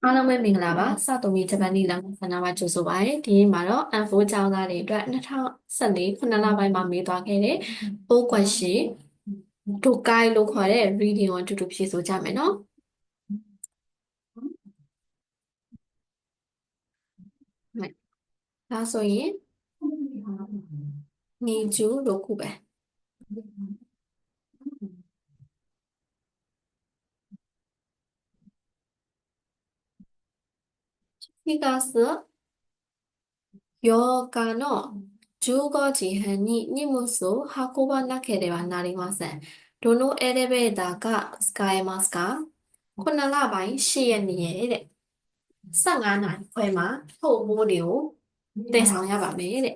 အားလုံးပဲမင်္ဂလာပါစတုံးကြီးဂျပန်နီလန်ဆန္ဒမှာကြိုဆိုပါရစေဒီနေ့မှာတော့ N4 ကျောင်းသားတွေအတွက်2014ခုနှစ်လပိုင်းမှာမေးသွားခဲ့တဲ့ O question ဒိုကိုင်လို့ခေါ်တဲ့ reading ကိုအတူတူဖြေဆိုကြမယ်နော်ဟုတ်ဒါဆိုရင်ညီကျူလို့ခုပဲဒီကစယောဂの15時半に荷物を運ばなければなりません。どのエレベーターが使えますかခုနလပိုင်း8ရက်နေ့တဲ့15နာရီခွဲမှာထုတ်မိုးတွေကိုတင်ဆောင်ရပါမယ်တဲ့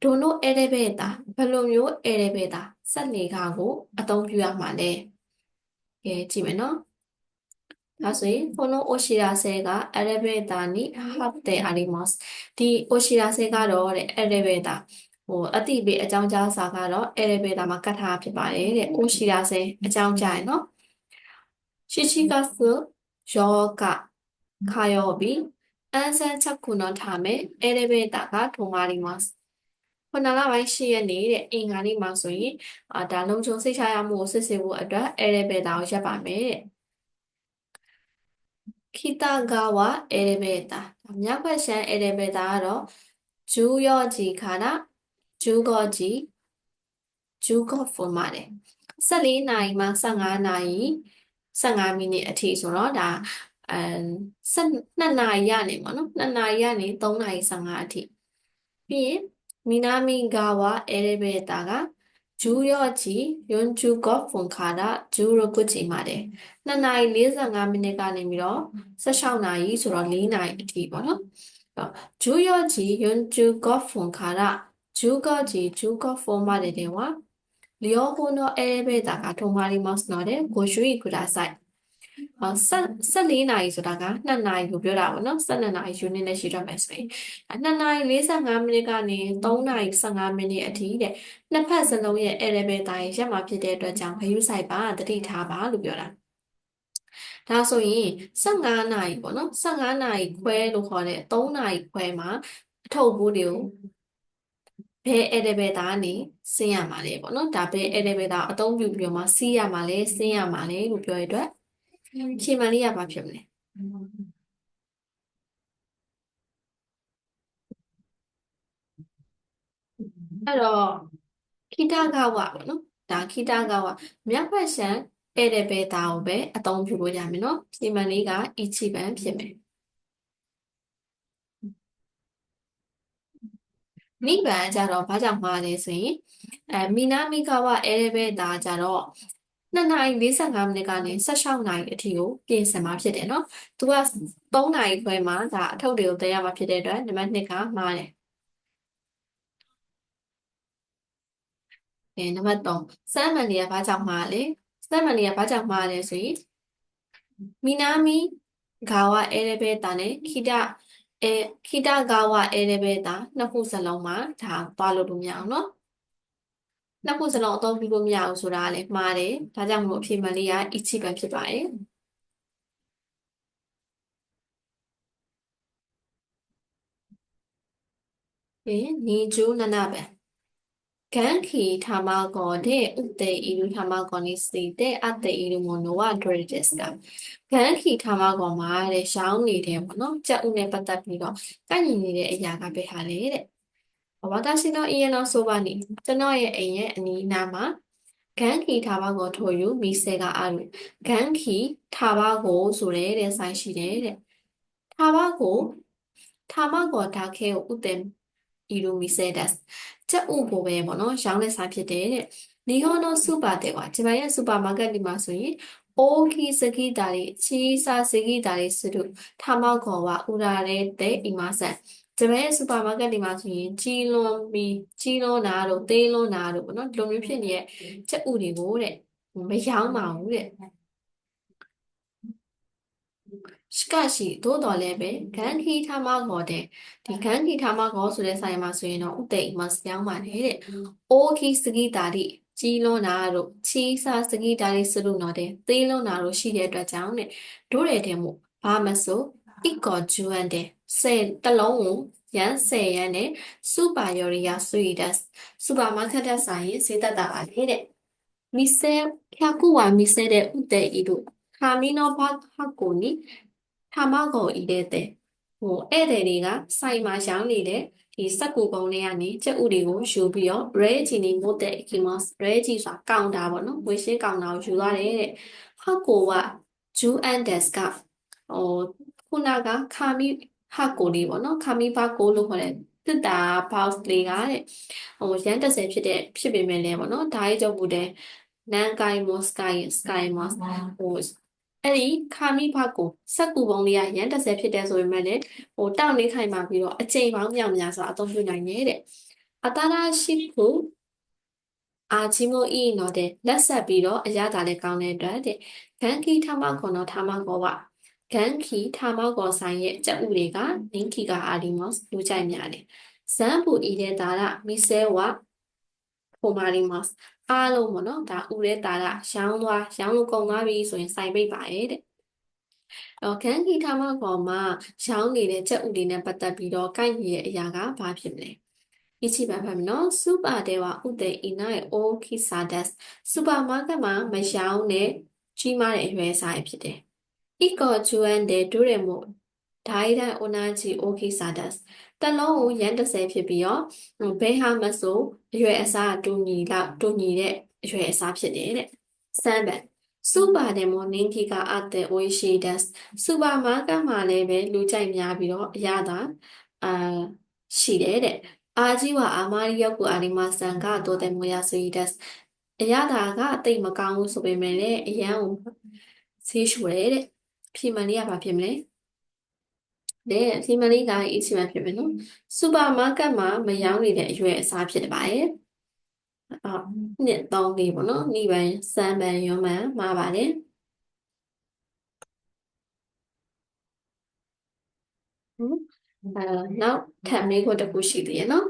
ဒိုနိုエレベーターဘယ်လိုမျိုးエレベーターစက်နေကားကိုအသုံးပြုရမှာလဲကဲကြည့်မယ်နော်ဒါဆိုရင်このお知らせがエレベーターに貼ってありますဒီお知らせကတော့တဲ့エレベーターအတိပေးအကြောင်းကြားစာကတော့エレベーターမှာကတ်ထားဖြစ်ပါတယ်တဲ့お知らせအကြောင်းကြားရနော်7月8日火曜日安全着陸のためエレベーターが止まります。ခုနလပိုင်း8ရက်နေ့တဲ့အင်္ဂါနေ့မှာဆိုရင်ဒါလုံခြုံစိတ်ချရမှုကိုစစ်ဆေးဖို့အတွက် elevator ကိုရပ်ပါမယ်တဲ့北側elevator မြောက်ဘက်ရှမ်း elevator ကတော့14時から15時15分まで14နာရီမှ15နာရီ15မိနစ်အထိဆိုတော့ဒါ12နာရီရနေပေါ့နော်2နာရီကနေ3နာရီ15အထိပြီးရင်南側エレベーターが14時45分から16時まで2နာရီ45မိနစ်ကနေပြီးတော့16နာရီဆိုတော့4နာရီအထိပေါ့နော်14時45分から15時15分まででは両方のエレベーターが止まりますのでご注意ください14နာရီဆိုတာက2နာရီကိုပြောတာပေါ့နော်12နာရီယူနစ်နဲ့ရှိရမယ်ဆိုရင်2နာရီ45မိနစ်ကနေ3နာရီ15မိနစ်အထိတဲ့နှစ်ဖက်စလုံးရဲ့ elevator ရဲ့ရက်မှာဖြစ်တဲ့အတွက်ကြောင့်ခရူးဆိုင်ပါတတိထားပါလို့ပြောတာဒါဆိုရင်15နာရီပေါ့နော်15နာရီခွဲလို့ခေါ်တဲ့3နာရီခွဲမှာအထုပ်ဘူးတွေကိုဘယ် elevator ကနေဆင်းရမှာလဲပေါ့နော်ဒါဘယ် elevator အသုံးပြုပြီးတော့မှစီးရမှာလဲဆင်းရမှာလဲလို့ပြောရတဲ့အတွက်ဖြေမှန်လေးရပါဖြစ်မလဲအဲ့တော့ခိတဂဝပေါ့နော်ဒါခိတဂဝမြောက်ဘက်ရှမ်းဧည့်သည်ပဲဒါကိုပဲအသုံးပြုလို့ရမယ်နော်ဖြေမှန်လေးက ichi ပန်ဖြစ်မယ်နိဗ္ဗာန်ကြတော့ဘာကြောင့်မှားလဲဆိုရင်မီနာမီဂဝဧည့်သည်ပဲဒါကြတော့2နာရီ45မိနစ်ကနေ16နာရီအထိကိုပြင်ဆင်မှာဖြစ်တယ်နော်သူက3နာရီခွဲမှာဒါအထုပ်တွေကိုတင်ရမှာဖြစ်တဲ့အတွက်နံပါတ်2ကမှားတယ်နံပါတ်3စမ်းမှန်တွေကဘာကြောင့်မှားလဲစမ်းမှန်တွေကဘာကြောင့်မှားလဲဆိုရင်南側エレベーターနဲ့ခိတ側エレベーターနှစ်ခုစလုံးမှာဒါသွားလို့မရအောင်နော်နှစ်ခုစလုံးအသုံးပြုလို့မရဘူးဆိုတာလည်းမှားတယ်ဒါကြောင့်မို့အဖြေမှန်လေးက ichi ပဲဖြစ်ပါတယ်27番元気卵で売っている卵について合っているものはどれですか元気卵မှာတဲ့ရှောင်းနေတယ်ပေါ့နော်ကြက်ဥနဲ့ပတ်သက်ပြီးတော့ကိုက်ညီနေတဲ့အရာကဘယ်ဟာလဲတဲ့私の家のそばにကျွန်တော်ရဲ့အိမ်ရဲ့အနီးနားမှာ元気卵という店がある元気卵ဆိုတဲ့ဆိုင်ရှိတယ်တဲ့卵だけを売っている店ですကြက်ဥကိုပဲပေါ့နော်ရောင်းတဲ့ဆိုင်ဖြစ်တယ်တဲ့日本のスーパーではဂျပန်ရဲ့စူပါမားကတ်ဒီမှာဆိုရင်大きすぎたり小さすぎたりする卵は売られていませんဂျပန်ရဲ့စူပါမားကတ်ဒီမှာဆိုရင်ကြီးလွန်တာတို့သေးလွန်တာတို့ပေါ့နော်ဒီလိုမျိုးဖြစ်နေတဲ့ကြက်ဥတွေကိုတဲ့မရောင်းပါဘူးတဲ့しかしသို့တော်လည်းပဲဂန်ခီထမခေါ်တဲ့ဒီဂန်ခီထမခေါ်ဆိုတဲ့ဆိုင်မှာဆိုရင်တော့ဥတေမစပြောင်းပါတယ်တဲ့အိုခီစဂီတာတိကြီးလွန်းတာတို့ချီစာစဂီတာတိစရုနော်တဲ့သေးလွန်းတာတို့ရှိတဲ့အတွက်ကြောင့်တဲ့တို့တဲ့တဲ့မို့ဘာမဆို 이거 주한데 세 딸롱 얀세야네 수바요리야 스위다스 수바마카다 사이 세다다 아니래 미세 캬쿠와 미세데 우데 이루 카미노 바 하고니 타마고 이래대 뭐 애들이가 사이마 샹리데 이 sakku ပုံလေးကနေကြက်ဥတွေကိုယူပြီးတော့ red ချီနေမို့တဲ့ ekimas red ချီဆိုတာကောင်တာပေါ့နော်ဝေရှင်းကောင်တာကိုယူသွားတယ်တဲ့ဟောက်ကိုက ju and des ကဟိုခုနကခါမီဟက်ကိုလေးပေါ့နော်ခါမီဘကိုလို့ခေါ်တဲ့တစ်တာ box လေးကတဲ့ရန်30ဖြစ်ပေမဲ့လည်းပေါ့နော်ဒါကြီးကြောင့်ဘူးတဲ့ nan kai mos sky mos အဲ့ဒီခါမိဘကိုစက်ကူပုံလေးကရန်30ဖြစ်တဲ့ဆိုပေမဲ့လည်းတောက်နေခိုင်မှာပြီးတော့အချိန်ပေါင်းမြောက်များစွာအသုံးပြုနိုင်တယ်တဲ့အတာရာရှိခုအာချီမိုအီနော်တဲ့လက်ဆက်ပြီးတော့အရသာလည်းကောင်းတဲ့အတွက်တဲ့ဂန်ကီထမခေါ်တော့ထမခေါ်ပါဂန်ကီထမခေါ်ဆိုင်ရဲ့အချက်ဥတွေကနင်းကီကအာဒီမော့စ်လူကြိုက်များတယ်ဇမ်ပူဤတဲ့တာရမီဆဲဝါဖိုမာလီမော့စ်အားလုံးပေါ့နော်ဒါဥရဲတာရရောင်းလို့ကုန်သွားပြီဆိုရင်စိုင်ပိတ်ပါရဲ့တဲ့ခန်းကီထားမပေါ်မှာရောင်းနေတဲ့ကြက်ဥတွေနဲ့ပတ်သက်ပြီးတော့ကိုက်ညီရဲ့အရာကဘာဖြစ်မလဲဒီချိပါဖတ်မယ်နော်စူပါတဲဝဥဒေအီနိုင်အိုခီဆာဒက်စူပါမားကတ်မှာမရောင်းတဲ့ကြီးမားတဲ့အရွယ်အစားဖြစ်တယ်။ Eco Juan de Duremo ဒိုင်ဒန်အိုနာဂျီအိုခီဆာဒက်တလုံးကိုရန်30ဖြစ်ပြီးတော့ဘဲဟာမဆိုအရွယ်အစားတူညီတဲ့အရွယ်အစားဖြစ်တယ်တဲ့။စမ်းပန်စူပါဒယ်မိုနင်းကီကအတ်တဲ့ oishi des စူပါမားကတ်မှာလည်းပဲလူကြိုက်များပြီးတော့အရသာရှိတယ်တဲ့အာဂျီဝါအာမာရီယောက်ကိုအာရီမာဆန်ကတော့တဲ့မွေရဆွေဒက်အရသာကတိတ်မကောင်းဘူးဆိုပေမဲ့လည်းအရန်ကိုဆေးရှူတယ်တဲ့ဖြီမန်လေးကဘာဖြစ်မလဲတဲ့ဖြီမန်လေးကအစ်ချီမန်ဖြစ်မယ်နော်စူပါမားကတ်မှာမရောင်းနေတဲ့အရွယ်အစားဖြစ်ပါရဲ့နှစ်3လေးပေါ့နော်နိဗ္ဗာန်စံပန်ရုံးမှန်မှာပါတယ်နောက်ထပ်မေးခွန်းတစ်ခုရှိသေးရဲ့နော်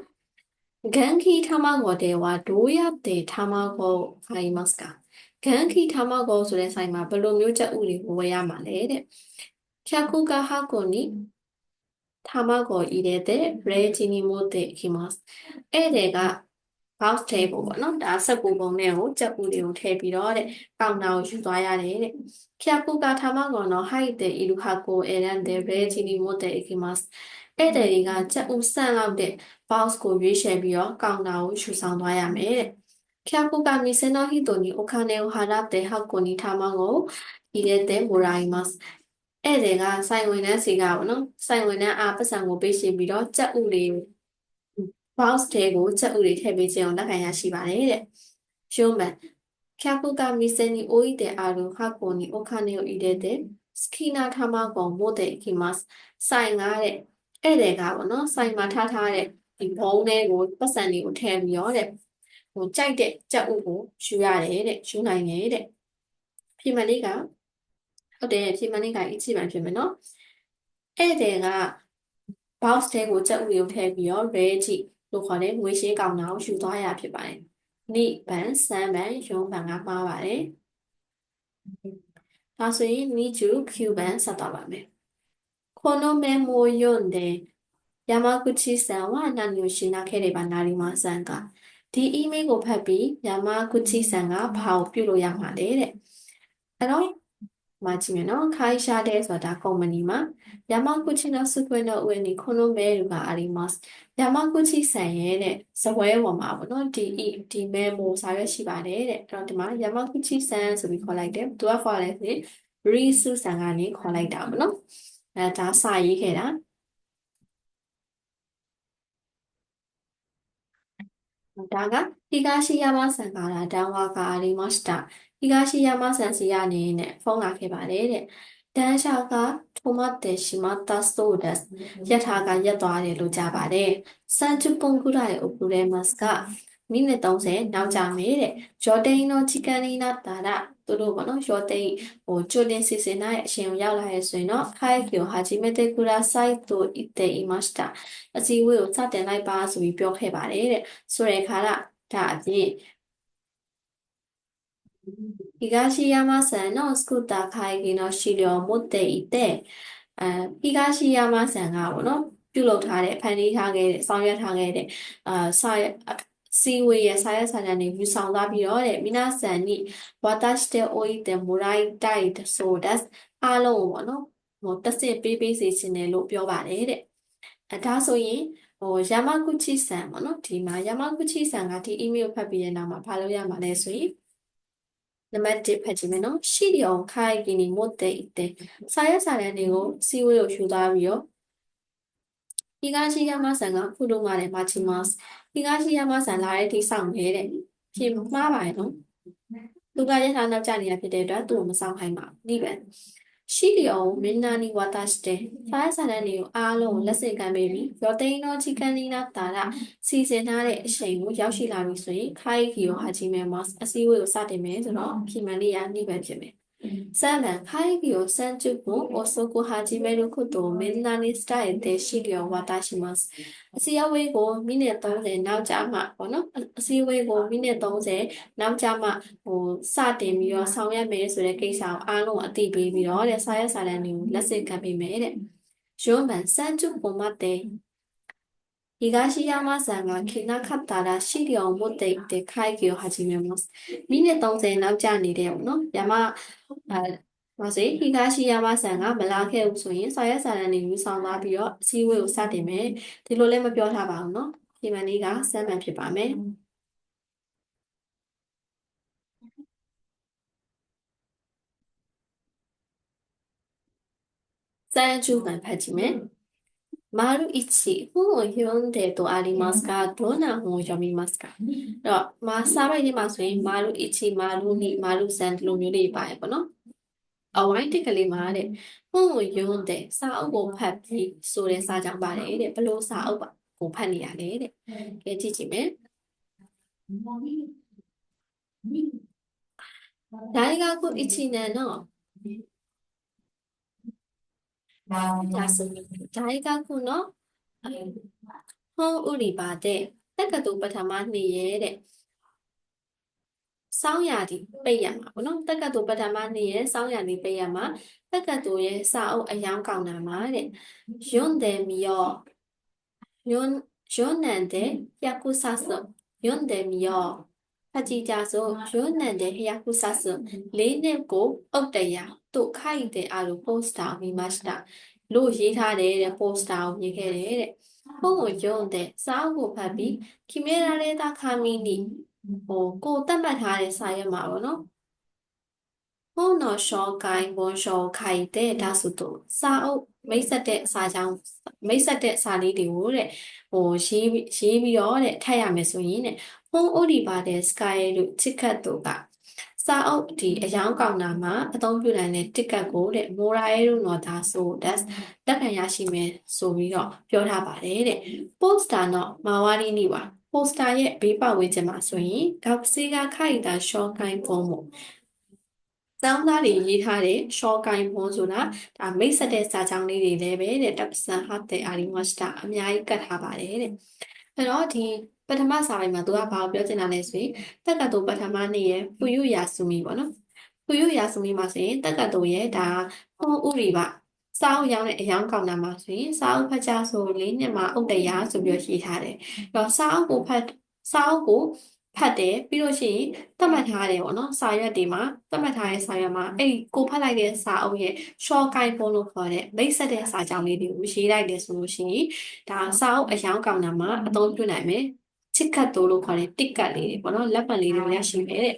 ဂန်ခီထမကောတဲ့ဝါဒိုးရတဲ့ထမကောဖိုင်မတ်စကာဂန်ခီထမကောဆိုတဲ့ဆိုင်မှာဘယ်လိုမျိုးချက်ဥတွေကိုဝယ်ရမှာလဲတဲ့ဖြာကူကဟာကိုနီထမကောဤတဲ့ရဲချီနီမို့တဲ့ခီမတ်အဲ့တဲ့က box table ပေါ့နော်ဒါစက်ကူပုံနဲ့ကိုချက်ဥတွေကိုထည့်ပြီးတော့တဲ့ကောင်တာကိုယူသွားရတယ်တဲ့ဖြာကူကထမကောနော်ဟိုက်တဲ့ဤလူဟာကိုအဲရန်တဲ့ရဲချီနီမို့တဲ့ခီမတ်အဲ့တဲ့တွေကချက်ဥဆန့်လောက်တဲ့ box ကိုရွေးချယ်ပြီးတော့ကောင်တာကိုယူဆောင်သွားရမယ်တဲ့။ဖြာကူကမီစနောဟီတိုနီအိုခါနေဟာရတဲ့ဟောက်ကိုနီထားမကိုဒီတဲ့မိုရိုင်မတ်ဧည့်သည်ကဆိုင်ဝင်နှန်းစီကပေါ့နော်ဆိုင်ဝင်နှန်းအားပတ်စံကိုပေးရှင်းပြီးတော့ကြက်ဥလေး box ထဲကိုကြက်ဥတွေထည့်ပေးခြင်းအောင်လက်ခံရရှိပါတယ်တဲ့။ရှုံးမှန်ဖြာကူကမီစနီအိုဤတဲ့အာလူဟောက်ကိုနီအိုခါနေကိုဤတဲ့စကီနာထားမကောင်မို့တဲ့ခီမတ်ဆိုင်ကားတဲ့ဧည့်သည်ကပေါ့နော်ဆိုင်မှာထားတဲ့ဒီဘုံထဲကိုပတ်စံတွေကိုထည့်ပြီးတော့တဲ့ကြိုက်တဲ့ကြက်ဥကိုယူရတယ်တဲ့ယူနိုင်တယ်တဲ့ဖြေမလေးကဟုတ်တယ်ဖြေမလေးကအစ်ချီမှန်ဖြစ်မယ်နော်ဧည့်သည်က box ထဲကိုကြက်ဥကိုထည့်ပြီးတော့ ready လို့ခေါ်တဲ့ငွေရှင်းကောင်တာကိုယူသွားရဖြစ်ပါတယ်နိဗန်စမ်းပန်ရုံးပန်ကမှားပါတယ်ဒါဆိုရင် need to q ပန်ဆက်သွားပါမယ်このメモを読んで山口さんは何をしなければなりませんかဒီ email ကိုဖတ်ပြီး山口さんကဘာကိုပြုလို့ရမှာလဲတဲ့အဲ့တော့မှာကြည့်မယ်နော်ခိုင်ရှာတဲ့ဆိုတာကုမ္ပဏီမှာ山口の机の上にこのメールがあります山口さんရဲ့တဲ့ဇပွဲပေါ်မှာပေါ့နော်ဒီ memo စာရွက်ရှိပါတယ်တဲ့အဲ့တော့ဒီမှာ山口さんဆိုပြီးခေါ်လိုက်တယ်သူကခေါ်လိုက်တယ်ရီစုဆန်ကနေခေါ်လိုက်တာပေါ့နော်ဒါစာရေးခဲ့တာဒါက東山さんから電話がありました東山さんစီကနေနဲ့ဖုန်းလာခဲ့ပါတယ်တဲ့電車が止まってしまったそうですရထားကရက်သွားတယ်လို့ကြားပါတယ်30分くらい遅れますがမိနစ်30နောက်ကြမယ်တဲ့ရော်တိန်の時間になったらသူတို့ပေါ့နော်ရော်တိန်ကြိုတင်စီစဉ်တဲ့အချိန်ကိုရောက်လာရဲဆိုရင်တော့会議を始めてくださいと言っていましたအစည်းအဝေးကိုစတင်လိုက်ပါဆိုပြီးပြောခဲ့ပါတယ်တဲ့ဆိုတဲ့အခါဒါအပြင်東山さんの作った会議の資料を持っていてဟီဂါရှိယာမဆန်ကပေါ့နော်ပြုလုပ်ထားတဲ့ဖန်တီးထားခဲ့တဲ့ဆောင်ရွက်ထားခဲ့တဲ့စာစီဝေရဲ့စာရွက်စာတမ်းတွေယူဆောင်သွားပြီးတော့တဲ့ミナさんに渡しておいてもらいたいそうですအားလုံးကိုပေါ့နော်ဟိုတက်စစ်ပေးစေချင်တယ်လို့ပြောပါတယ်တဲ့ဒါဆိုရင်ယာမာဂူချီဆန်ပေါ့နော်ဒီမှာယာမာဂူချီဆန်ကဒီ email ဖတ်ပြီးတဲ့နောက်မှာဘာလုပ်ရမှာလဲဆိုရင်နံပါတ်1ဖတ်ကြည့်မယ်နော်ရှိတယ်အောင်ခိုင်ကီနီမို့တဲ့စာရွက်စာတမ်းတွေကိုစီဝေကိုယူသွားပြီးတော့東山さんが来るまで待ちます。東山さんလာတဲ့ဒီဆောင်နေတဲ့ပြင်မှားပါရဲ့နော်။သူကရထားနောက်ကျနေတာဖြစ်တဲ့အတွက်သူ့ကိုမဆောင်ခိုင်းပါဘူး။ဒီပဲ။ရှိလျော်မင်းနာနီဝါတာしてဖားဆန်တဲ့နေကိုအားလုံးလက်စင်ကမ်းပေးပြီးရောတိန်တော်ချီကန်နီနာတာရစီစဉ်ထားတဲ့အချိန်ကိုရောက်ရှိလာပြီဆိုရင်ခိုင်ကီရောဟာချီမဲမတ်အစည်းအဝေးကိုစတင်မယ်ဆိုတော့ခီမန်လေးရနှိပဲဖြစ်မယ်3番、会議を30分遅く始めることをみんなに伝えて資料を渡します。အစည်းအဝေးကိုမိနစ်30နောက်ကျမှပေါ့နော်အစည်းအဝေးကိုမိနစ်30နောက်ကျမှစတင်ပြီးတော့ဆောင်ရွက်မယ်ဆိုတဲ့ကိစ္စကိုအားလုံးအသိပေးပြီးတော့တဲ့စာရွက်စာတမ်းတွေကိုလက်ဆင့်ကပ်ပေးမယ်တဲ့4番30分待って東山さんが来なかったら資料を持って行って会議を始めます。မိနစ်30နောက်ကျနေတယ်ပေါ့နော်မစေ東山さんကမလာခဲ့ဘူးဆိုရင်စာရွက်စာတမ်းတွေယူဆောင်သွားပြီးတော့အစည်းအဝေးကိုစတင်မယ်ဒီလိုလည်းမပြောထားပါဘူးနော်ဒီမနေ့ကစမ်းမှန်ဖြစ်ပါမယ်စမ်းကျူမှန်ဖတ်ကြည့်မယ်丸1本を読んでとありますが、どんな本を読みますかအဲ့တော့စာပိုက်ထဲမှာဆိုရင်丸1丸2丸3ဒီလိုမျိုးလေးပါတယ်ပေါ့နော်အဝိုင်းတစ်ကလေးမှာတဲ့本を読んでစာအုပ်ကိုဖတ်ပြီးဆိုတဲ့စာကြောင်းပါတယ်တဲ့ဘလို့စာအုပ်ပါကိုဖတ်နေရလဲတဲ့ကဲကြည့်ကြည့်မယ်大学1年の大学の本売り場でတက္ကသိုလ်ပထမနှစ်ရဲ့တဲ့စောင်းရာဒီပိတ်ရမှာပေါ့နော်တက္ကသိုလ်ပထမနှစ်ရဲ့စောင်းရာဒီပိတ်ရမှာတက္ကသိုလ်ရဲ့စာအုပ်အယောင်းကောင်တာမှာတဲ့ယွန်းတယ်မီယောယွန်းနန်တဲ့ယကုဆာဆောယွန်းတယ်မီယောဖတ်ကြည့်ကြစို့ယွန်းနန်တဲ့ယကုဆာဆောလေးနှစ်ကိုအုတ်တရာတို့ခိုက်တဲ့အားလို့ပိုစတာမိမစတာလို့ရေးထားတယ်တဲ့ပိုစတာကိုမြင်ခဲ့တယ်တဲ့本を読んでစာအုပ်ကိုဖတ်ပြီး決められた紙にကိုသတ်မှတ်ထားတဲ့စာရွက်မှာပေါ့နော်本の紹介文章を書いて出すとစာအုပ်မိတ်ဆက်တဲ့စာကြောင်းမိတ်ဆက်တဲ့စာလေးတွေကိုတဲ့ရေးပြီးတော့တဲ့ထပ်ရမယ်ဆိုရင်တဲ့本売り場で使えるチケットがစာအုပ်ဒီအယောင်းကောင်တာမှာအသုံးပြုနိုင်တဲ့ ticket ကိုတဲ့မိုရာရဲလို့တော့ဒါဆိုလက်ခံရရှိမယ်ဆိုပြီးတော့ပြောထားပါတယ်တဲ့ poster တော့မာဝါရီနီပါ poster ရဲ့ဘေးပတ်ဝန်းကျင်မှာဆိုရင်学生が書いた紹介フォームကျောင်းသားတွေရေးထားတဲ့ရှော့ကိုင်ဖုန်းဆိုတာဒါမိတ်ဆက်တဲ့စာကြောင်းလေးတွေလည်းပဲတဲ့တပ်ဆန်ဟာတဲ့အာရီမတ်တာအများကြီးကတ်ထားပါတယ်တဲ့အဲ့တော့ဒီပထမစာပိုင်းမှာသူကဘာကိုပြောချင်တာလဲဆိုရင်တက္ကသိုလ်ပထမနှစ်ရဲ့ဖူယုယာဆူမီပေါ့နော်ဖူယုယာဆူမီမှာဆိုရင်တက္ကသိုလ်ရဲ့ဒါဟောဥရိပါစာအုပ်ရောင်းတဲ့အယောင်းကောင်တာမှာဆိုရင်စာအုပ်ဖတ်ကြဆိုလေးနှစ်မှာအုတ်တရားဆိုပြီးရေးထားတယ်အဲ့တော့စာအုပ်ကိုဖတ်တယ်ပြီးလို့ရှိရင်သတ်မှတ်ထားတယ်ပေါ့နော်စာရွက်တွေမှာသတ်မှတ်ထားတဲ့စာရွက်မှာအဲ့ကိုဖတ်လိုက်တဲ့စာအုပ်ရဲ့ short guide ပုံလို့ခေါ်တဲ့မိတ်ဆက်တဲ့စာကြောင်းလေးတွေကိုရေးလိုက်တယ်ဆိုလို့ရှိရင်ဒါစာအုပ်အယောင်းကောင်တာမှာအသုံးပြုနိုင်မယ်ချစ်ကတ်တိုးလို့ခေါ်တဲ့ ticket လေးတွေပေါ့နော်လက်ပတ်လေးတွေရရှိမယ်တဲ့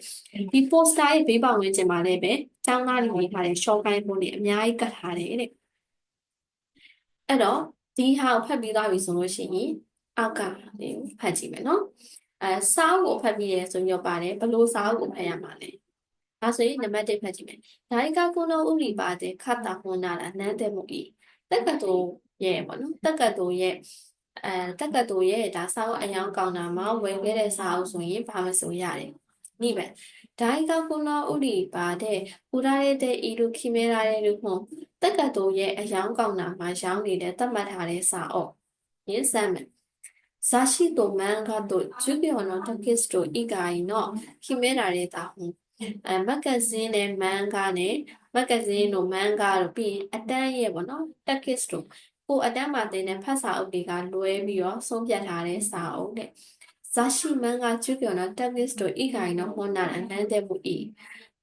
ဒီ poster ရဲ့ဘေးပတ်ဝန်းကျင်မှာလည်းပဲကျောင်းသားတွေရေးထားတဲ့ short guide ပုံတွေအများကြီးကတ်ထားတယ်တဲ့အဲ့တော့ဒီဟာကိုဖတ်ပြီးသွားပြီဆိုလို့ရှိရင်အောက်ကလေးကိုဖတ်ကြည့်မယ်နော်စာအုပ်ကိုဖတ်ပြီးရဲဆိုပြီးပါတယ်ဘလို့စာအုပ်ကိုဖတ်ရမှာလဲဒါဆိုရင်နံပါတ်1ဖတ်ကြည့်မယ်ဒါိကကုနောဥရိပါတဲ့ခတ်တာဟွန်နာလာနန်းတဲ့မှုဤတက္ကသိုလ်ရဲ့ပေါ့နော်တက္ကသိုလ်ရဲ့ဒါစာအုပ်အယောင်းကောင်တာမှာဝင်ခဲ့တဲ့စာအုပ်ဆိုရင်ဘာမဆိုရတယ်နိဗ္ဗာန်ဒါိကကုနောဥရိပါတဲ့ပူရရဲတဲ့ဤလူခိမဲရတဲ့လူခွန်တက္ကသိုလ်ရဲ့အယောင်းကောင်တာမှာရောင်းနေတဲ့သတ်မှတ်ထားတဲ့စာအုပ်ရင်းစမ်းမယ်雑誌と漫画と授業のテキスト以外の決められた本မဂ္ဂဇင်းနဲ့မန်ဂါနဲ့မဂ္ဂဇင်းတို့မန်ဂါတို့ပြီးရင်အတန်းရဲ့ပေါ့နော် text တို့ကိုအတန်းမှာသင်တဲ့ဖတ်စာအုပ်တွေကလွဲပြီးတော့ဆုံးဖြတ်ထားတဲ့စာအုပ်တဲ့ဇာရှိမန်ဂါကျူပြောနော် text တို့ဤခိုင်နော်ဟောနာအနန်းတဲ့မှုဤ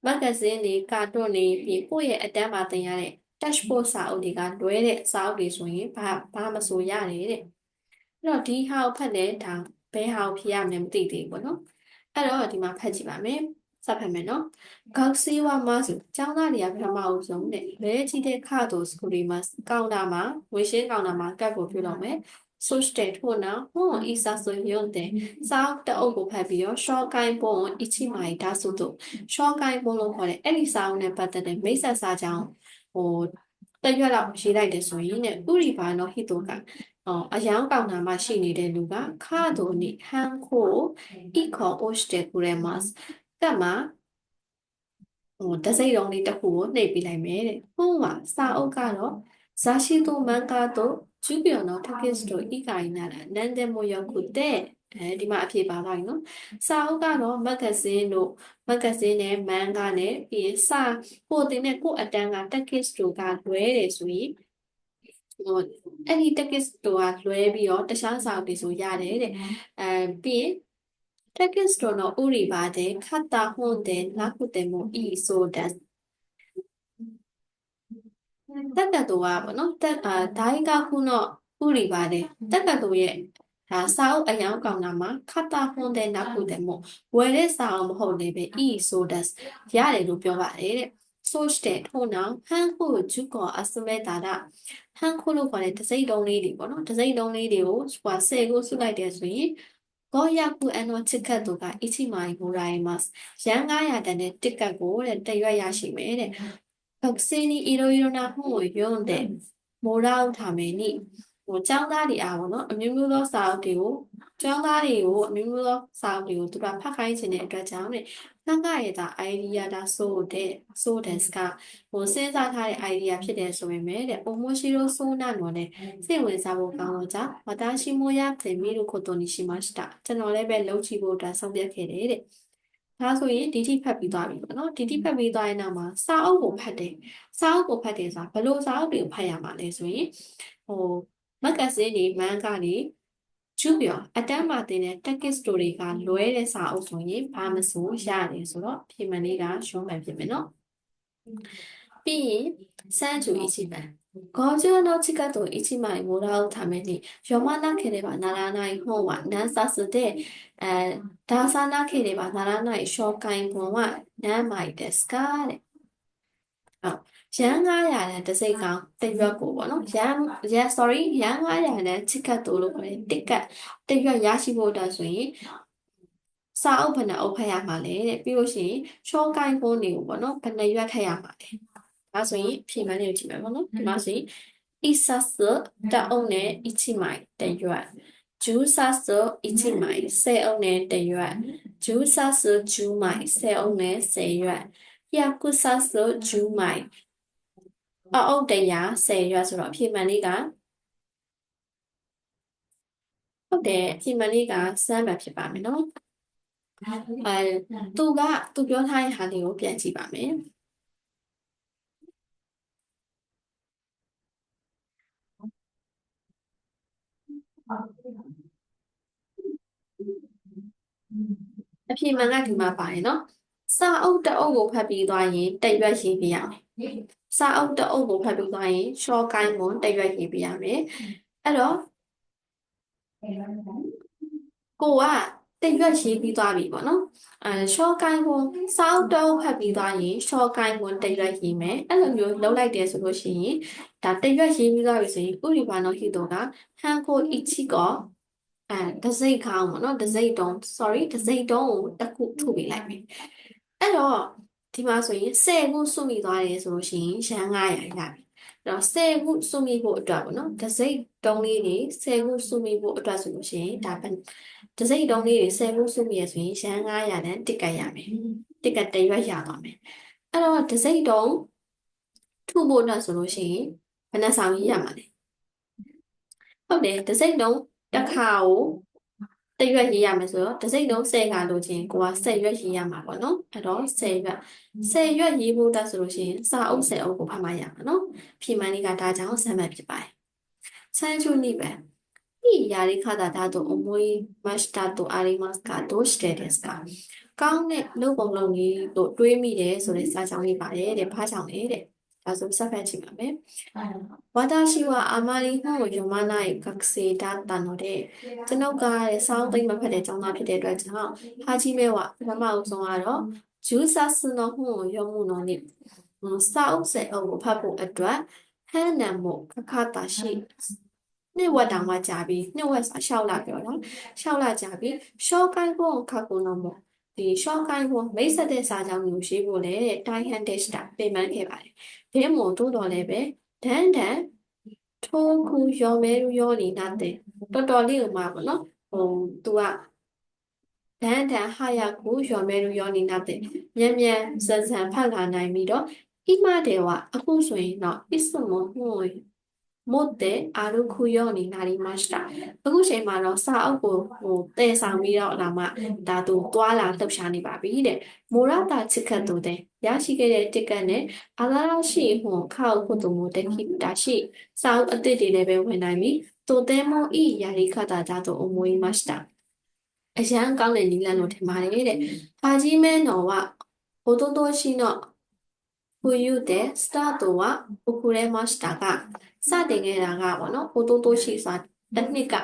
မဂ္ဂဇင်းတွေကာတွန်းတွေပြီးကိုယ့်ရဲ့အတန်းမှာသင်ရတဲ့ dashboard စာအုပ်တွေကလွဲတဲ့စာအုပ်တွေဆိုရင်ဘာမဆိုရတယ်တဲ့အဲ့တော့ဒီဟာကိုဖတ်တဲ့ဒါဘယ်ဟာကိုဖြေရမလဲမသိသေးဘူးပေါ့နော်အဲ့တော့ဒီမှာဖတ်ကြည့်ပါမယ်စဖတ်မယ်နော်ကောက်စီဝါမဆိုကျောင်းသားတွေကပထမအဆုံးနဲ့လဲကြည့်တဲ့ခါတို့စကူဒီမှာကောင်တာမှာဝေရှင်းကောင်တာမှာကတ်ကိုပြုလုပ်မယ်ဆိုစတဲ့ထို့နောက်ဟွန်အီစာဆိုရုံတဲ့စောက်တအုပ်ကိုဖတ်ပြီးတော့ရှော့ကိုင်းပုံအချိမိုင်ဒါဆိုတော့ရှော့ကိုင်းပုံလို့ခေါ်တဲ့အဲ့ဒီစာအုပ်နဲ့ပတ်သက်တဲ့မိတ်ဆက်စာကြောင်းဟိုတရွက်လောက်ရေးလိုက်တယ်ဆိုရင်ねဥရိဘာနောဟိတောကအယောင်ကောင်နာမှာရှိနေတဲ့လူကခါဒိုနိဟန်ခိုဣခောအိုစတေကူရဲမတ်ကမှာတစိမ့်လုံးလေးတစ်ခုကိုနှိပ်ပေးလိုက်မယ်တဲ့။ဟုတ်ပါစာအုပ်ကတော့ဇာရှိတိုမန်ကာတို့ကျူပြောနော်တကစ်တို့ဣကိုင်နာလာနန်ဒမိုယောကုတဲ့ဒီမှာအဖြေပါသွားပြီနော်။စာအုပ်ကတော့မဂ္ဂဇင်းတို့မဂ္ဂဇင်းနဲ့မန်ဂါနဲ့ပြီးရင်စာကိုတင်တဲ့ကိုအတန်းကတကစ်တို့ကလွဲတယ်ဆိုရင်ဟိုအဲ့ဒီ text တို့ကလွဲပြီးတော့တခြားစာအုပ်တွေဆိုရတယ်တဲ့ပြီးရင် text တို့တော့ဥရိပါတယ်ခတ်တာဟွန်တဲ့နောက်ခုတဲ့မို့ဤဆိုတဲ့တက္ကသိုလ်ကပေါ့နော်ဒိုင်းကခုတော့ဥရိပါတယ်တက္ကသိုလ်ရဲ့ဒါစာအုပ်အယောင်ကောင်တာမှာခတ်တာဟွန်တဲ့နောက်ခုတဲ့မို့ဝယ်တဲ့စာအုပ်မဟုတ်လေပဲဤဆိုတဲ့ရတယ်လို့ပြောပါတယ်တဲ့ဆိုတဲ့ထို့နောက်ဟန်ခုဂျုကောအစမဲတာဒဟန်ခုလို့ခေါ်တဲ့တစိမ့်တုံးလေးတွေပေါ့နော်တစိမ့်တုံးလေးတွေကို10ကိုစုလိုက်တယ်ဆိုရင်ゴーヤクエノチケットが1枚もらえます。ရန်900တန်တဲ့တစ်ကတ်ကိုတဲ့တရွက်ရရှိမယ်တဲ့။学生にいろいろな本を読んでもらうためにကျောင်းသားတွေအားပေါ့နော်အမျိုးမျိုးသောစာအုပ်တွေကိုကျောင်းသားတွေကိုအမျိုးမျိုးသောစာအုပ်တွေကိုသူကဖတ်ခိုင်းခြင်းတဲ့အတွက်ကြောင့်တဲ့ခန့်ခရတာ idea ဒါဆိုတဲ့ကစဉ်းစားထားတဲ့ idea ဖြစ်တယ်ဆိုပေမဲ့တဲ့面白そうなのでစိတ်ဝင်စားဖို့ကောင်းတော့ကြောင့်私もやってみることにしましたကျွန်တော်လည်းပဲလုပ်ကြည့်ဖို့အတွက်ဆုံးဖြတ်ခဲ့တယ်တဲ့ဒါဆိုရင်ဒီထိဖတ်ပြီးသွားပြီပေါ့နော်ဒီထိဖတ်ပြီးသွားရင်နောက်မှာစာအုပ်ကိုဖတ်တယ်စာအုပ်ကိုဖတ်တယ်ဆိုတာဘယ်လိုစာအုပ်တွေကိုဖတ်ရမှာလဲဆိုရင်ဟိုမဂ္ဂဇင်းတွေမန်ကာတွေကျူပြောအတန်းမှာတင်တဲ့ text တွေကလွဲတဲ့စာအုပ်ဆိုရင်ဘာမဆိုရတယ်ဆိုတော့ဖြေမှန်လေးကရှုံးမှန်ဖြစ်မယ်နော်ပြီးရင်စမ်းကြူ一番50の近く1枚もらうために読まなければならない本は何冊で、出さなければならない紹介本は何枚ですかတဲ့ရန်900နဲ့တစ်စိတ်ကောင်တစ်ရွက်ကိုပေါ့နော်sorry ရန်900နဲ့ချစ်ကတ်တိုးလို့ခေါ်တယ်တစ်ကတ်တစ်ရွက်ရရှိဖို့အတွက်ဆိုရင်စာအုပ်ဘယ်နှအုပ်ဖတ်ရမှာလဲတဲ့ပြီးလို့ရှိရင်ရှော့ကိုင်းဖုန်းတွေကိုပေါ့နော်ဘယ်နှရွက်ထည့်ရမှာလဲဒါဆိုရင်ဖြေမှန်းလေးကိုကြည့်မယ်ပေါ့နော်ဒီမှာဆိုရင်一冊တအုပ်နဲ့1枚တစ်ရွက်10冊1枚10အုပ်နဲ့တစ်ရွက်10冊10枚10အုပ်နဲ့10ရွက်100冊10枚အုပ်100 10ရွက်ဆိုတော့အဖြေမှန်လေးကဟုတ်တယ်အဖြေမှန်လေးကစမ်းမှဖြစ်ပါမယ်နော်သူပြောထားတဲ့ဟာလေးကိုပြန်ကြည့်ပါမယ်အဖြေမှန်ကဒီမှာပါတယ်နော်စာအုပ်တအုပ်ကိုဖတ်ပြီးသွားရင်တစ်ရွက်ရေးပြရမယ်စာအုပ်တအုပ်ကိုဖတ်ပြီးသွားရင်ရှော့ကိုင်းကိုတစ်ရွက်ရေးပြရမယ်အဲ့တော့ကိုကတစ်ရွက်ရေးပြီးသွားပြီပေါ့နော်ရှော့ကိုင်းကိုစာအုပ်တအုပ်ဖတ်ပြီးသွားရင်ရှော့ကိုင်းကိုတစ်ရွက်ရေးမယ်အဲ့လိုမျိုးလုပ်လိုက်တယ်ဆိုလို့ရှိရင်ဒါတစ်ရွက်ရေးပြီးသွားပြီဆိုရင်ဥရိဘာနောဟိတောကဟန်ကိုအီချီကောတစိမ့်ခေါင်းပေါ့နော်တစိမ့်တုံး sorry တစိမ့်တုံးကိုတစ်ခုထုတ်ပေးလိုက်မယ်အဲ့တော့ဒီမှာဆိုရင်10ခုစုမိသွားတယ်ဆိုလို့ရှိရင်ရန်900ရပြီအဲ့တော့10ခုစုမိဖို့အတွက်ပေါ့နော်တစိမ့်တုံးလေးတွေ10ခုစုမိဖို့အတွက်ဆိုလို့ရှိရင်ဒါပဲတစိမ့်တုံးလေးတွေ10ခုစုမိရဆိုရင်ရန်900နဲ့တစ်ကတ်ရမယ်တစ်ကတ်တစ်ရွက်ရသွားမယ်အဲ့တော့တစိမ့်တုံးထုဖို့အတွက်ဆိုလို့ရှိရင်ဘယ်နှဆောင်ကြီးရမှာလဲဟုတ်တယ်တစိမ့်တုံးတစ်ခါကို ရွက်ရေးရမယ်ဆိုတော့တစ်စိတ်လုံး10ကလို့ချင်းကိုက10ရွက်ရေးရမှာပေါ့နော်အဲ့တော့10ရွက်ရေးဖို့တတ်ဆိုလို့ရှိရင်စာအုပ်10အုပ်ကိုဖတ်မှရမှာနော်ဖြေမှန်းလေးကဒါကြောင့်10မှတ်ဖြစ်ပါတယ်30ပဲいいやり方だと思いましたとありますかどうしてですかကောင်းတဲ့လုပ်ပုံလုပ်နည်းလို့တွေးမိတယ်ဆိုတဲ့စာကြောင်းလေးပါတယ်တဲ့ဘာကြောင့်လဲတဲ့ဒါဆိုဆက်ဖတ်ကြည့်ပါမယ်私はあまり本を読まない学生だったのでကျွန်ုပ်ကစာအုပ်သိမ်းမဖတ်တဲ့ကျောင်းသားဖြစ်တဲ့အတွက်ကြောင့်ဟာဂျီမဲはပထမအဆုံးကတော့ဂျူဆာスの本を読むのにစာအုပ်ဆက်အုပ်ကိုဖတ်ဖို့အတွက်ဟန်နံမို့ကခတာရှိနှစ်ဝက်တောင်မှကြာပြီးနှစ်ဝက်ဆိုရှောက်လာပြောတော့ရှောက်လာကြာပြီးရှော့ကိုင်းဖို့ခက်ကုန်တော့မို့ဒီရှော့ကိုင်းဖို့မိတ်ဆက်တဲ့စာကြောင်းမျိုးရှိဖို့လေတိုင်းဟန်တက်တာပြင်ပန်းခဲ့ပါတယ်ဒဲမို့တိုးတော်လည်းပဲဒန်ဒန်ထိုးခုရောမဲရူရောနေတဲ့တော်တော်လေးဥမှာပေါ့နော်သူကဒန်ဒန်ဟာရကူရောမဲရူရောနေတဲ့မြန်မြန်စံစံဖတ်လာနိုင်ပြီးတော့အိမတဲ့ကအခုဆိုရင်တော့အစ်စမဟွန်းမို့တဲ့အာရုခုယောနေနာရီမတ်တာအခုချိန်မှာတော့စာအုပ်ကိုတည်ဆောင်ပြီးတော့လာမှဒါသူသွားလာလှုပ်ရှားနေပါပြီတဲ့မိုရတာချစ်ခတ်သူတဲ့ရရှိခဲ့တဲ့တစ်ကတ်နဲ့အာလာရှိဟွန်ခောက်ခုသူမို့တဲ့ခိတာရှိစာအုပ်အသစ်တွေလည်းပဲဝင်နိုင်ပြီတိုတဲမောဤယာရီခတာကြတော့အမွေးမတ်တာအရန်ကောင်းတဲ့နီလန်လို့ထင်ပါတယ်တဲ့ဟာကြီးမဲနော်ကဟိုတိုးတိုးရှိတော့ဟူယူတဲ့စတာတော့ကအခုရဲမတ်တာကစတင်ခဲ့တာကပေါ့နော်ဟိုတိုးတိုးရှိစွာတစ်နှစ်က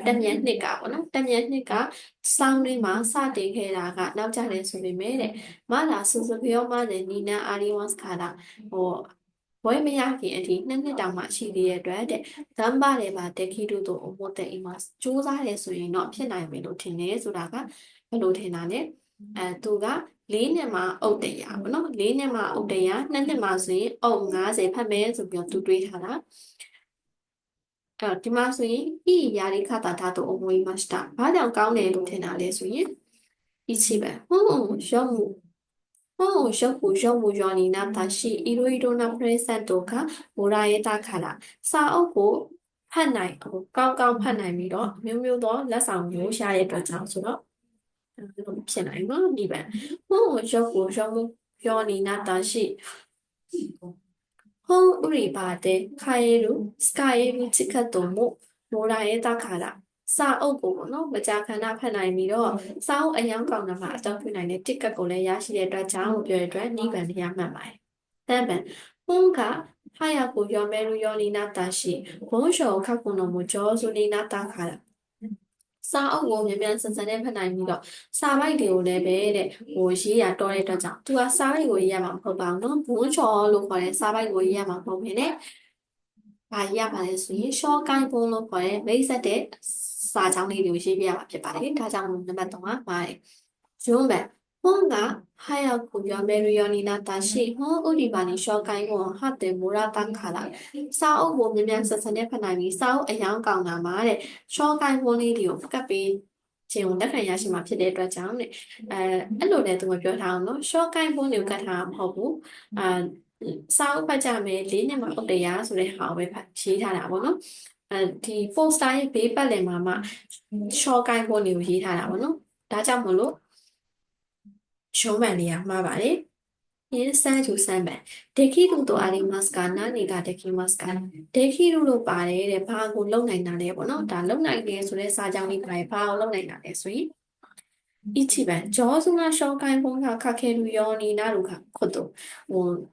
တက်မြတ်နှစ်ကပေါ့နော်တက်မြတ်နှစ်ကစောင်းလေးမှာစတင်ခဲ့တာကနောက်ကျတယ်ဆိုပေမဲ့တဲ့မလာဆူဆူပြောမတဲ့နီနာအာရီဝတ်ခါတာဟိုဘွဲမရခင်အထိနှစ်တောင်မှရှိသေးတဲ့အတွက်တဲ့ဂမ်ဘာတွေပါတက်ခီတို့တို့အမို့တဲ့အိမ်မှာစူးစမ်းတယ်ဆိုရင်တော့ဖြစ်နိုင်မယ်လို့ထင်တယ်ဆိုတာကဘယ်လိုထင်တာလဲသူက4နှစ်မှာအုတ်တရားပေါ့နော်4နှစ်မှာအုတ်တရား2နှစ်မှာဆိုရင်အုတ်50ဖတ်မယ်ဆိုပြီးတော့သူတွေးထားတာဒီမှာဆိုရင်ဤယာရိခတာဓာတ်အမွေးမှာしたဘာကြောင့်ကောင်းတယ်လို့ထင်တာလဲဆိုရင်一起ပဲ本を読むようになったしいろいろなプレゼントがもらえたからစာအုပ်ကိုဖတ်နိုင်ကောင်းကောင်းဖတ်နိုင်ပြီးတော့မျိုးမျိုးသောလက်ဆောင်မျိုးရှာတဲ့အတွက်ကြောင့်ဆိုတော့ဖြစ်နိုင်နော်ဒီပဲ本を読むようになったし本売り場で買える、使えるチケットももらえたから、စာအုပ်ကိုပေါ့နော်မကြာခဏဖတ်နိုင်ပြီးတော့စာအုပ်အယောင်ကောင်းတာမှအသုံးပြုနိုင်တဲ့ ticket ကိုလည်းရရှိတဲ့အတွက်ကြောင့်လို့ပြောတဲ့အတွက်နိဗ္ဗာန်တရားမှတ်ပါတယ်။တန်ပန်本が早く読めるようになったし、文章を書くのも上手になったから。စာအုပ်ကိုမြန်မြန်ဆန်ဆန်နဲ့ဖတ်နိုင်ပြီးတော့စာပိုက်တွေကိုလည်းပဲတဲ့ရေးရတော့တဲ့အတွက်ကြောင့်သူကစာပိုက်ကိုရေးရမှာမဟုတ်ပါဘူးနော်ဘုန်းချော်လို့ခေါ်တဲ့စာပိုက်ကိုရေးရမှာမဟုတ်ဘဲနဲ့ဘာရေးရပါလဲဆိုရင်ရှော့ကိုင်းပုံလို့ခေါ်တဲ့မိတ်ဆက်တဲ့စာကြောင်းလေးတွေကိုရေးပြရမှာဖြစ်ပါတယ်ဒါကြောင့်နံပါတ်3ကပါတယ်ဂျုံးပဲ本が早く読めるようになったし、本売り場に紹介を貼ってもらったから、စာအုပ်ကိုမြန်မြန်ဆန်ဆန်နဲ့ဖတ်နိုင်ပြီးစာအုပ်အယောင်ကောင်းတာမှာတဲ့紹介本လေးတွေကိုကပ်ပြီးခြင်းကိုလက်ခံရရှိမှာဖြစ်တဲ့အတွက်ကြောင့်တဲ့အဲ့လိုလည်းသူကပြောထားအောင်နော်紹介本တွေကိုကတ်ထားမှာမဟုတ်ဘူးစာအုပ်ဖတ်ကြမယ်၄နှစ်မှဥတ္တရာဆိုတဲ့ဟာကိုပဲရေးထားတာပေါ့နော်ဒီ poster ရဲ့ဘေးပတ်လည်မှာမှ紹介本တွေကိုရေးထားတာပေါ့နော်ဒါကြောင့်မလို့ရှုံးမှန်နေရမှာပါတယ်。133番。できるとありますか何ができますかできるလို့ပါတယ်တဲ့ဘာကိုလုံနိုင်တာလဲပေါ့နော်ဒါလုံနိုင်တယ်ဆိုတဲ့စာကြောင်းလေးပါတယ်ဘာကိုလုံနိုင်တာလဲဆိုရင်1番上手な紹介本が書けるようになることဟို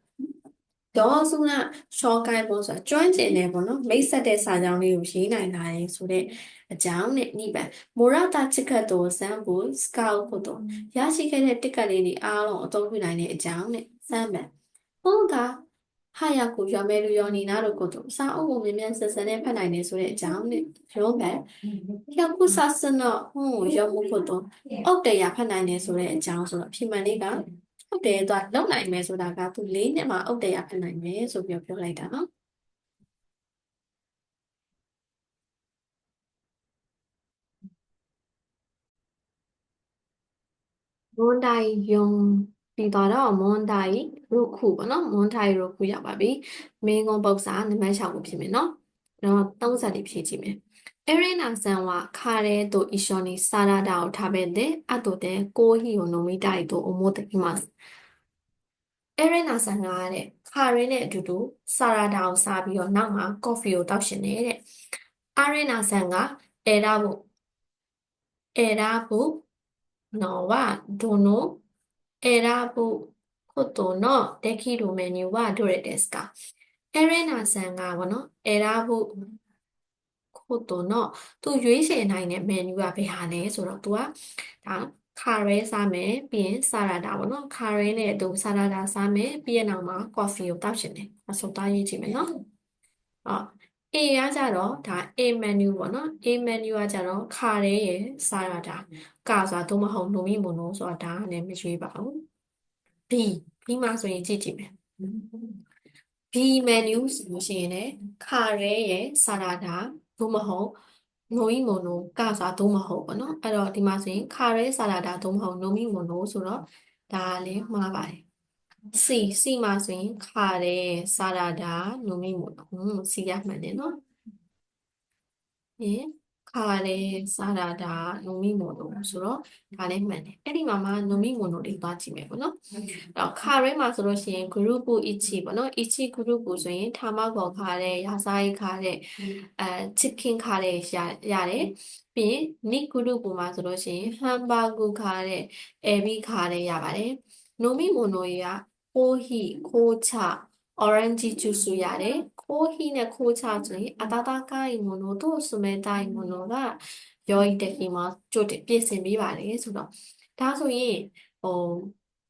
上手な紹介本ဆိုတာကျွမ်းကျင်တယ်ပေါ့နော်မိတ်ဆက်တဲ့စာကြောင်းလေးကိုရေးနိုင်တာလေဆိုတဲ့အကြောင်းနဲ့2番မိုရတာချစ်ခတ်တို့ဇမ်ဘူစကောက်ဖို့တို့ရရှိခဲ့တဲ့တစ်ကတ်လေးတွေအားလုံးအသုံးပြုနိုင်တဲ့အကြောင်းနဲ့3番本が早く読めるようになることစာအုပ်ကိုမြန်မြန်ဆန်ဆန်နဲ့ဖတ်နိုင်တယ်ဆိုတဲ့အကြောင်းနဲ့4番100冊の本を読むことအုတ်တရားဖတ်နိုင်တယ်ဆိုတဲ့အကြောင်းဆိုတော့ဖြစ်မှန်လေးကဟုတ်တယ်သူကလုံနိုင်မယ်ဆိုတာကသူ4နှစ်မှာအုတ်တရားဖတ်နိုင်မယ်ဆိုပြီးပြောလိုက်တာနော်မွန်တိုင်ယုံပြီးတော့မွန်တိုင်ရုခုပေါ့နော်မွန်တိုင်ရုခုရောက်ပါပြီမင်းကုန်းပု္ပ္ပစာနံပါတ်6ကိုဖြစ်မယ်နော်တော့30လေးဖြည့်ကြည့်မယ် 에레나 산와 카레도 이쇼니 사라다오 타베데 아도데 고히요 노미다이도 오모데 이마스. 에레나 산가တဲ့ခါရင်းနဲ့အတူတူဆာရာဒါကိုစားပြီးတော့နောက်မှာကော်ဖီကိုတောက်ရှင်နေတဲ့အာရနာဆန်ကအဲဒါဘူးနော်ဝဒိုနိုအဲဒါဘူးခိုတိုနော်ဒက်ခီရိုမန်ယူဝဒိုရဲတက်စကာအဲရနာဆန်ကဘောနော်အဲဒါဘူးခိုတိုနော်သူရွေးချယ်နိုင်တဲ့ menu ကဘယ်ဟာလဲဆိုတော့ तू ကဒါခါရဲစားမယ်ပြီးရင်ဆာလာဒါပေါ့နော်ခါရဲနဲ့အတူဆာလာဒါစားမယ်ပြီးရင်နောက်မှာကော်ဖီကိုတောက်ရှင်တယ်အဆုံးသားရေးကြည့်မယ်နော်အော် A ကကြတော့ဒါ A menu ပေါ့နော် A menu ကကြတော့ခါရဲရယ်ဆာလာဒါကဆိုတာသို့မဟုတ်နိုမီမိုနိုဆိုတာဒါနဲ့မရွေးပါဘူး B B မှာဆိုရင်ကြည့်ကြည့်မယ် B menu ဆိုလို့ရှိရင်လည်းခါရဲရယ်ဆာလာဒါသို့မဟုတ်နိုမီမိုနိုကဆိုတာသို့မဟုတ်ပေါ့နော်အဲ့တော့ဒီမှာဆိုရင်ခါရဲဆာလာဒါသို့မဟုတ်နိုမီမိုနိုဆိုတော့ဒါလည်းမှားပါတယ် C မှာဆိုရင်ခါရဲဆာလာဒါနိုမီမိုနိုC ရမှန်တယ်နော်ဟင်ခါရဲဆာလာဒါနိုမီမိုနိုဆိုတော့ဒါလည်းမှန်တယ်အဲ့ဒီမှာနိုမီမိုနိုတွေသွားကြည့်မယ်ပေါ့နော်အဲ့ခါရဲမှာဆိုလို့ရှိရင် group 1ပေါ့နော်1 group ဆိုရင်ထာမကောခါရဲရာဆိုင်ခါရဲအဲ chicken ခါရဲရတယ်ပြီးရင် nick group မှာဆိုလို့ရှိရင် hamburger ခါရဲエビခါရဲရပါတယ်နိုမီမိုနိုတွေကခိုးဟီခိုးချ orange juice ရတယ်ခိုးဟီနဲ့ခိုးချဆိုရင်အတာတာကိုင်မိုနိုတို့စမဲတိုင်းမိုနိုကယောဤတက်ခီမှာကြိုတင်ပြင်ဆင်ပေးပါတယ်ဆိုတော့ဒါဆိုရင်ဟို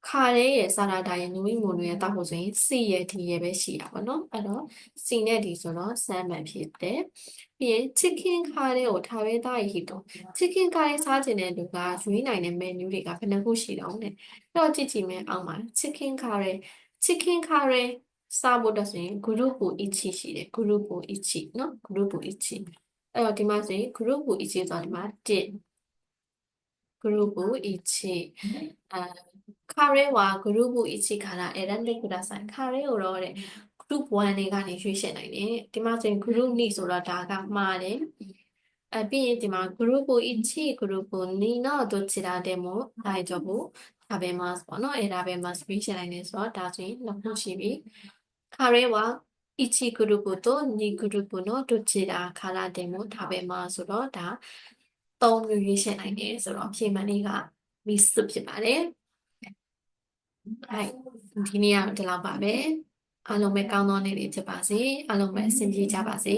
ခါရဲရဲ့ဆာလာဒါရဲ့နူမီမိုနိုရဲ့တောက်ဖို့ဆိုရင် C ရဲ့ D ရဲ့ပဲရှိတာပေါ့နော်အဲ့တော့ C နဲ့ D ဆိုတော့ဆမ်းမှန်ဖြစ်တယ်ပြီးရင် chicken ခါရဲကိုထားဝဲသားရီတော့ chicken ခါရဲစားခြင်းတဲ့လူကရွေးနိုင်တဲ့ menu တွေကဘယ်နှခုရှိတော့လဲအဲ့တော့ကြည့်ကြည့်မယ်အောက်မှာ chicken ခါရဲ chicken ခါရဲစားဖို့တော့ဆိုရင် group 1ရှိတယ် group 1နော် group 1အဲ့တော့ဒီမှာဆိုရင် group 1ဆိုတာဒီမှာ1 group 1ခါရဲဝါ group 1ခါလာအဲ့ဒါလေးကစားခါရဲကိုတော့တဲ့ group 1တွေကနေရွေးချယ်နိုင်တယ်ဒီမှာဆိုရင် group 2ဆိုတော့ဒါကမှားတယ်ပြီးရင်ဒီမှာ group 1 group 2のどちらでも大丈夫食べますပေါ့နော်အဲ့ဒါပဲမှာ speech နိုင်တယ်ဆိုတော့ဒါဆိုရင်နှစ်ခုရှိပြီခါရဲဝါ1 group と2 group のどちらからでも食べますဆိုတော့ဒါ3မျိုးရွေးချယ်နိုင်တယ်ဆိုတော့အဖြေမှန်လေးက miss ဖြစ်ပါတယ်ဒီနေ့ကတော့ဒီလောက်ပါပဲအားလုံးပဲကောင်းသောနေ့တွေဖြစ်ပါစေအားလုံးပဲအဆင်ပြေကြပါစေ